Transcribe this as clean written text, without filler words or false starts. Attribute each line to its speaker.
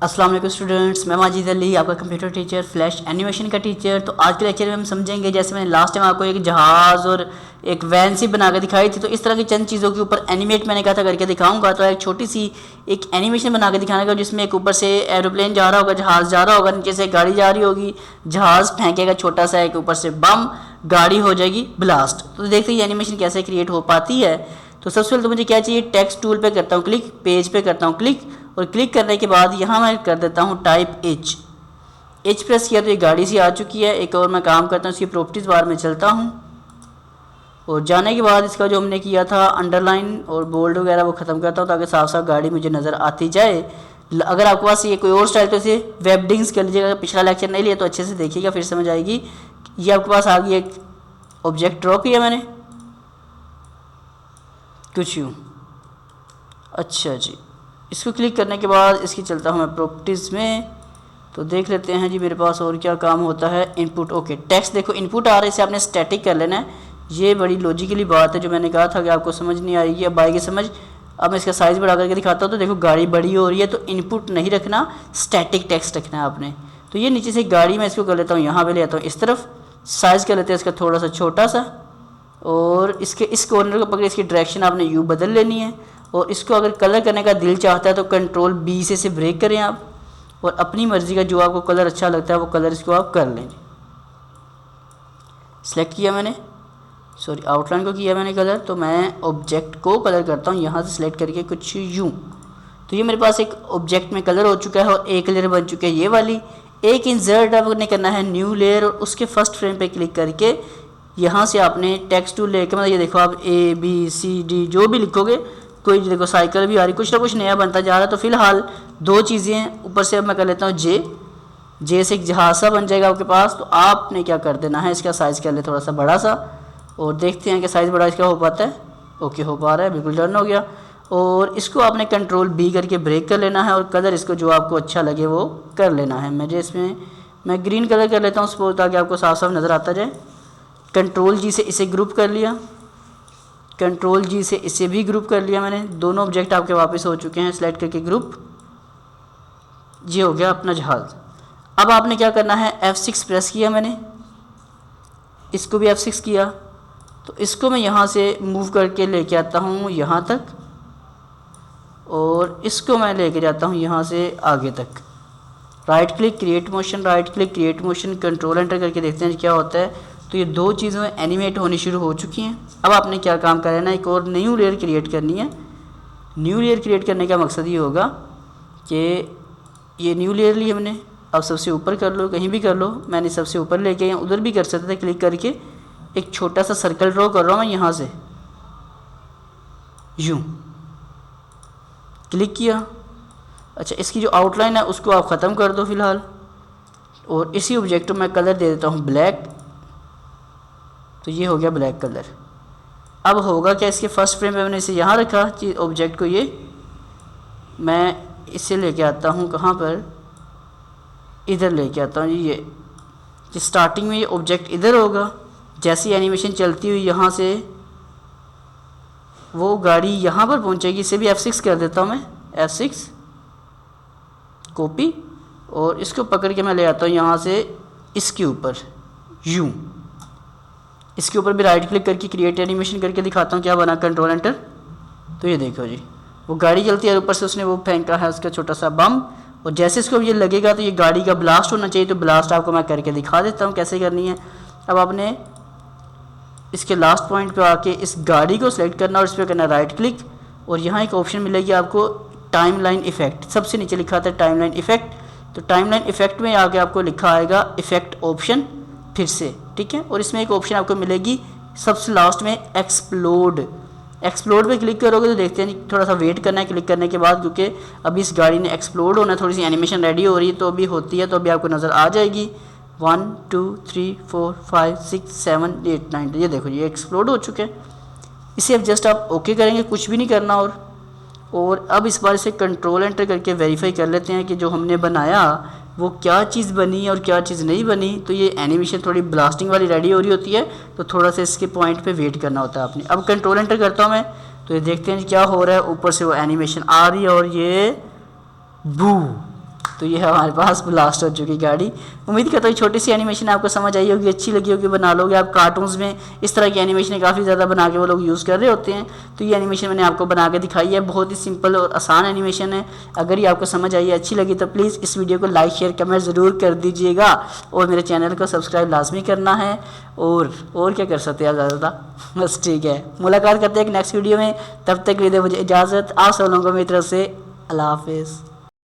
Speaker 1: अस्सलाम वालेकुम स्टूडेंट्स, मैं माजिद अली, आपका कंप्यूटर टीचर, फ्लैश एनिमेशन का टीचर। तो आज के लेक्चर में हम समझेंगे, जैसे मैंने लास्ट टाइम आपको एक जहाज़ और एक वैन सी बना कर दिखाई थी, तो इस तरह की चंद चीज़ों के ऊपर एनिमेट मैंने कहा था करके दिखाऊंगा। तो एक छोटी सी एक एनिमेशन बना के दिखाने का, जिसमें एक ऊपर से एरोप्लेन जा रहा होगा, जहाज़ जा रहा होगा, नीचे से गाड़ी जा रही होगी, जहाज़ फेंकेगा छोटा सा एक ऊपर से बम, गाड़ी हो जाएगी ब्लास्ट। तो देखते हैं एनिमेशन कैसे क्रिएट हो पाती है। तो सबसे पहले तो मुझे क्या चाहिए, टेक्स्ट टूल पे करता हूँ क्लिक, पेज पे करता हूँ क्लिक, और क्लिक करने के बाद यहाँ मैं कर देता हूँ टाइप एच प्रेस किया तो ये गाड़ी सी आ चुकी है। एक और मैं काम करता हूँ, इसकी प्रॉपर्टीज़ बार में चलता हूँ और जाने के बाद इसका जो हमने किया था अंडरलाइन और बोल्ड वगैरह वो ख़त्म करता हूँ, ताकि साफ साफ गाड़ी मुझे नज़र आती जाए। अगर आपके पास ये कोई और स्टाइल तो इसे वेबडिंग्स कर लीजिएगा, पिछला लेक्चर नहीं लिया तो अच्छे से देखिएगा, फिर समझ आएगी। ये आपके पास आ गई, एक ऑब्जेक्ट ड्रॉ किया मैंने कुछ यूँ। अच्छा जी, इसको क्लिक करने के बाद इसकी चलता हूँ मैं प्रॉपर्टीज़ में, तो देख लेते हैं जी मेरे पास और क्या काम होता है। इनपुट, ओके, टेक्स्ट देखो इनपुट आ रहा है, इसे आपने स्टैटिक कर लेना है। ये बड़ी लॉजिकली बात है जो मैंने कहा था कि आपको समझ नहीं आएगी, अब आएगी समझ। अब मैं इसका साइज़ बढ़ा करके दिखाता हूँ, तो देखो गाड़ी बड़ी हो रही है, तो इनपुट नहीं रखना, स्टैटिक टेक्स्ट रखना है आपने। तो ये नीचे से गाड़ी मैं इसको कर लेता हूँ, यहाँ पे ले आता हूँ इस तरफ, साइज़ कर लेते हैं इसका थोड़ा सा छोटा सा, और इसके इस कॉर्नर को पकड़े, इसकी डायरेक्शन आपने यू बदल लेनी है। और इसको अगर कलर करने का दिल चाहता है तो कंट्रोल बी से ब्रेक करें आप, और अपनी मर्ज़ी का जो आपको कलर अच्छा लगता है वो कलर इसको आप कर लें। सेलेक्ट किया मैंने, सॉरी आउटलाइन को किया मैंने कलर, तो मैं ऑब्जेक्ट को कलर करता हूँ यहाँ से सेलेक्ट करके कुछ यूँ। तो ये मेरे पास एक ऑब्जेक्ट में कलर हो चुका है और एक लेयर बन चुकी है ये वाली। एक इंसर्ट आपने करना है न्यू लेयर, और उसके फर्स्ट फ्रेम पे क्लिक करके यहाँ से आपने टेक्स्ट टूल लेके, मतलब ये देखो आप ए बी सी डी जो भी लिखोगे, कोई देखो साइकिल भी आ रही, कुछ ना कुछ नया बनता जा रहा है। तो फिलहाल दो चीज़ें हैं, ऊपर से अब मैं कर लेता हूँ जे से एक जहाज़ा बन जाएगा आपके पास। तो आपने क्या कर देना है, इसका साइज़ कर ले थोड़ा सा बड़ा सा, और देखते हैं कि साइज़ बड़ा इसका हो पाता है। ओके, हो पा रहा है, बिल्कुल डन हो गया। और इसको आपने कंट्रोल बी करके ब्रेक कर लेना है, और कलर इसको जो आपको अच्छा लगे वो कर लेना है। मुझे इसमें मैं ग्रीन कलर कर लेता हूँ सपोज, ताकि आपको साफ साफ नज़र आता जाए। कंट्रोल जी से इसे ग्रुप कर लिया, कंट्रोल जी से इसे भी ग्रुप कर लिया मैंने। दोनों ऑब्जेक्ट आपके वापस हो चुके हैं, सेलेक्ट करके ग्रुप, ये हो गया अपना जहाज़। अब आपने क्या करना है, F6 प्रेस किया मैंने, इसको भी F6 किया, तो इसको मैं यहाँ से मूव करके लेके आता हूँ यहाँ तक, और इसको मैं लेके जाता हूँ यहाँ से आगे तक। Right click create motion, right click create motion, control enter करके देखते हैं क्या होता है। तो ये दो चीज़ें एनिमेट होनी शुरू हो चुकी हैं। अब आपने क्या काम करना है, एक और न्यू लेयर क्रिएट करनी है। न्यू लेयर क्रिएट करने का मकसद ये होगा कि ये न्यू लेयर ली हमने, अब सबसे ऊपर कर लो, कहीं भी कर लो, मैंने सबसे ऊपर लेके या उधर भी कर सकते थे। क्लिक करके एक छोटा सा सर्कल ड्रॉ कर रहा हूँ मैं यहाँ से, यूँ क्लिक किया। अच्छा, इसकी जो आउटलाइन है उसको आप ख़त्म कर दो फ़िलहाल, और इसी ऑब्जेक्ट को मैं कलर दे देता हूँ ब्लैक, तो ये हो गया ब्लैक कलर। अब होगा क्या, इसके फर्स्ट फ्रेम पे मैंने इसे यहाँ रखा चीज ऑब्जेक्ट को, ये मैं इसे लेके आता हूँ कहाँ पर, इधर लेके आता हूँ। ये स्टार्टिंग में ये ऑब्जेक्ट इधर होगा, जैसी एनिमेशन चलती हुई यहाँ से वो गाड़ी यहाँ पर पहुँचेगी। इसे भी F6 कर देता हूँ मैं, F6 कॉपी, और इसको पकड़ के मैं ले आता हूँ यहाँ से इसके ऊपर यूँ। इसके ऊपर भी राइट क्लिक करके क्रिएट एनिमेशन करके दिखाता हूँ क्या बना, कंट्रोल एंटर। तो ये देखो जी, वो गाड़ी चलती है, ऊपर से उसने वो फेंका है उसका छोटा सा बम, और जैसे इसको ये लगेगा तो ये गाड़ी का ब्लास्ट होना चाहिए। तो ब्लास्ट आपको मैं करके दिखा देता हूँ कैसे करनी है। अब आपने इसके लास्ट पॉइंट पे आके इस गाड़ी को सिलेक्ट करना, और इस पर करना राइट क्लिक, और यहाँ एक ऑप्शन मिलेगी आपको टाइम लाइन इफेक्ट, सबसे नीचे लिखा था टाइम लाइन इफेक्ट। तो टाइम लाइन इफेक्ट में आके आपको लिखा आएगा इफेक्ट ऑप्शन फिर से, ठीक है। और इसमें एक ऑप्शन आपको मिलेगी सबसे लास्ट में एक्सप्लोड, एक्सप्लोड पे क्लिक करोगे तो देखते हैं थोड़ा सा वेट करना है क्लिक करने के बाद, क्योंकि अभी इस गाड़ी ने एक्सप्लोड होना है, थोड़ी सी एनिमेशन रेडी हो रही है, तो अभी होती है, तो अभी आपको नज़र आ जाएगी। 1 2 3 4 5 6 7 8 9, ये देखो ये एक्सप्लोड हो चुके हैं। इसे अब जस्ट आप ओके करेंगे, कुछ भी नहीं करना। और अब इस बार इसे कंट्रोल एंटर करके वेरीफाई कर लेते हैं कि जो हमने बनाया वो क्या चीज़ बनी और क्या चीज़ नहीं बनी। तो ये एनिमेशन थोड़ी ब्लास्टिंग वाली रेडी हो रही होती है, तो थोड़ा सा इसके पॉइंट पे वेट करना होता है आपने। अब कंट्रोल एंटर करता हूँ मैं, तो ये देखते हैं क्या हो रहा है, ऊपर से वो एनिमेशन आ रही है और ये बू, तो ये हमारे पास ब्लास्ट हो चुकी गाड़ी। उम्मीद करता हूँ छोटी सी एनिमेशन आपको समझ आई होगी, अच्छी लगी होगी, बना लोगे आप। कार्टून्स में इस तरह की एनिमेशन काफ़ी ज़्यादा बना के वो लोग यूज़ कर रहे होते हैं। तो ये एनिमेशन मैंने आपको बना के दिखाई है, बहुत ही सिंपल और आसान एनिमेशन है। अगर ये आपको समझ आई, अच्छी लगी तो प्लीज़ इस वीडियो को लाइक शेयर कमेंट ज़रूर कर दीजिएगा और मेरे चैनल को सब्सक्राइब लाजमी करना है। और क्या कर सकते हैं ज़्यादा, बस ठीक है। मुलाकात करते हैं एक नेक्स्ट वीडियो में, तब तक के लिए मुझे इजाज़त। आप सब लोगों को मेरी तरफ से अल्लाह हाफिज़।